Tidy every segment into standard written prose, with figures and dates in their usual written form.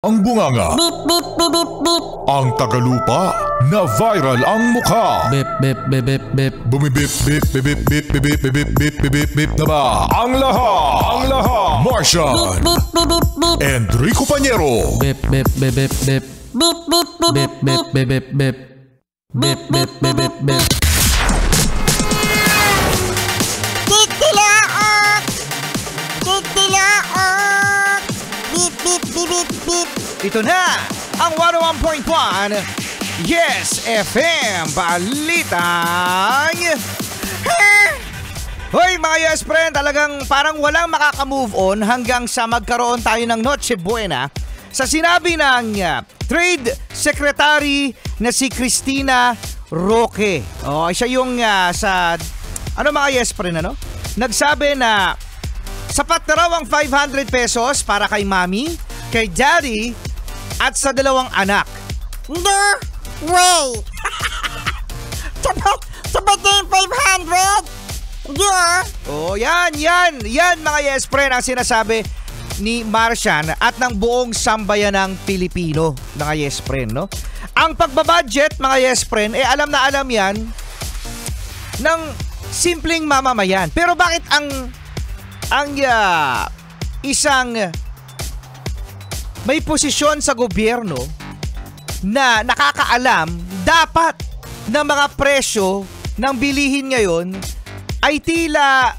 Ang bunganga, Beep, beep, beep, beep, beep. ang tagalupa, na viral ang mukha. Bip, bip, bip, bip, bip. Bumibip, bip, bip, bip, bip, bip, bip, bip, bip, bip, bip, bip na ba? Ang lahat, Martian, Beep, beep, beep, beep. Enrico Pañero, Bip, bip, bip, bip, bip. Beep, beep, beep, Bip, bip, bip, bip, bip. Bip, bip, bip, bip, bip. Titilaok! Titilaok! Beep, beep, beep, beep, beep. Ito na ang 101.1 Yes FM Balitang Hoy mga Yes Friend, talagang parang walang makakamove on hanggang sa magkaroon tayo ng Noche Buena sa sinabi ng Trade Secretary na si Cristina Roque. Siya yung sa mga Yes Friend nagsabi na sapat na raw ang 500 pesos para kay Mami, kay Daddy, at sa dalawang anak. No way! Sabat na yung 500? Yeah. Yan mga Yes Friend ang sinasabi ni Martian at ng buong sambayan ng Pilipino, mga Yes Friend, no? Ang pagbabudget, mga Yes Friend, alam na alam yan ng simpleng mamamayan. Pero bakit ang isang may posisyon sa gobyerno na nakakaalam dapat ng mga presyo ng bilihin ngayon ay tila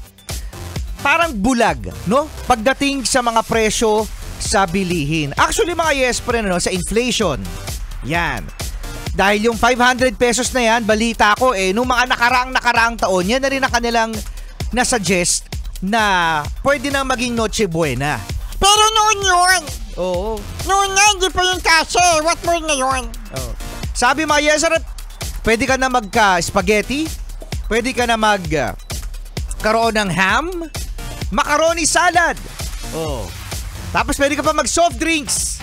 parang bulag, no? Pagdating sa mga presyo sa bilihin. Actually mga Yes Friend, sa inflation. Yan. Dahil yung 500 pesos na yan, balita ko nung mga nakaraang taon, yan na rin ang kanilang nasuggest na pwede nang maging Noche Buena. Pero noon yun. Oo. Noon nga, hindi pa yung kasi. What more ngayon? Sabi mga Yes, pwede ka na magka-spaghetti, pwede ka na karoon ng ham, macaroni salad. Tapos pwede ka pa mag-soft drinks.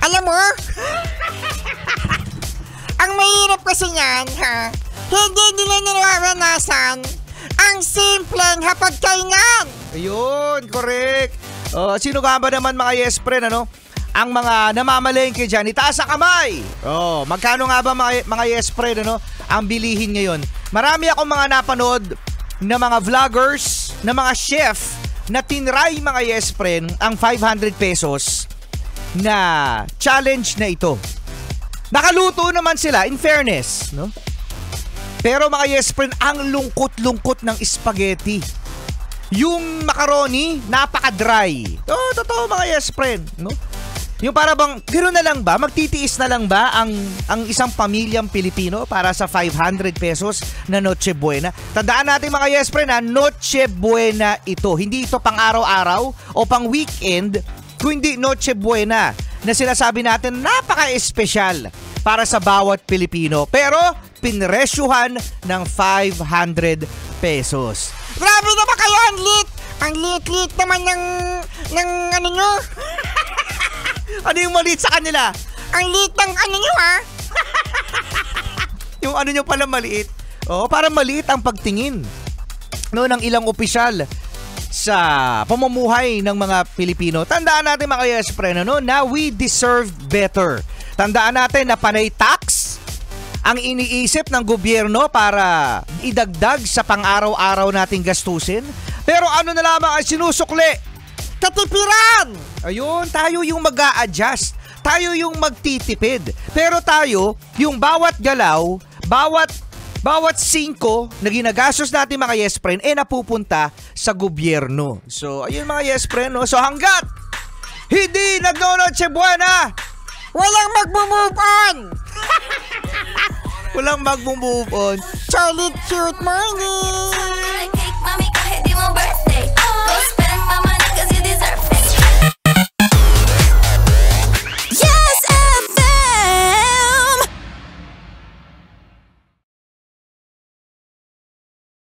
Alam mo? Ang mahirap kasi niyan, hindi nila nararanasan ang simpleng hapagkainan. Ayun, correct. Sino ka ba naman mga Yes Friend, ang mga namamalengke dyan, itaas ang kamay. Magkano nga ba mga Yes Friend, ang bilihin ngayon? Marami akong mga napanood na mga vloggers, na mga chef na tinry mga Yes Friend ang 500 pesos na challenge na ito. Nakaluto naman sila, in fairness, no? Pero mga Yes Friend, ang lungkot-lungkot ng spaghetti. Yung macaroni, napaka-dry. Totoo mga Yes Friend, no? Yung para bang, gano'n na lang ba? Magtitiis na lang ba ang isang pamilyang Pilipino para sa 500 pesos na Noche Buena? Tandaan natin mga Yes Friend, Noche Buena ito. Hindi ito pang araw-araw o pang weekend, kundi Noche Buena na sinasabi natin napaka-espesyal para sa bawat Pilipino. Pero pinresyuhan ng 500 pesos. Grabe naman kayo, ang lit. Ang lit-lit naman ng ano nyo. Ano yung maliit sa kanila? Ang lit ng ano nyo, Yung ano nyo pala maliit. Parang maliit ang pagtingin ng ilang opisyal sa pamumuhay ng mga Pilipino. Tandaan natin mga Yes Friend, na we deserve better. Tandaan natin na panay tax ang iniisip ng gobyerno para idagdag sa pang-araw-araw nating gastusin. Pero ano na lamang ang sinusukli? Katipiran! Ayun, tayo yung mag-a-adjust. Tayo yung magtitipid. Pero tayo, yung bawat galaw, bawat singko na ginagastos natin mga Yes Friend, napupunta sa gobyerno. So, ayun mga Yes Friend, So, hanggat hindi nagno-Noche Buena, Walang mag-move on! walang mag-move on. Solid cute morning!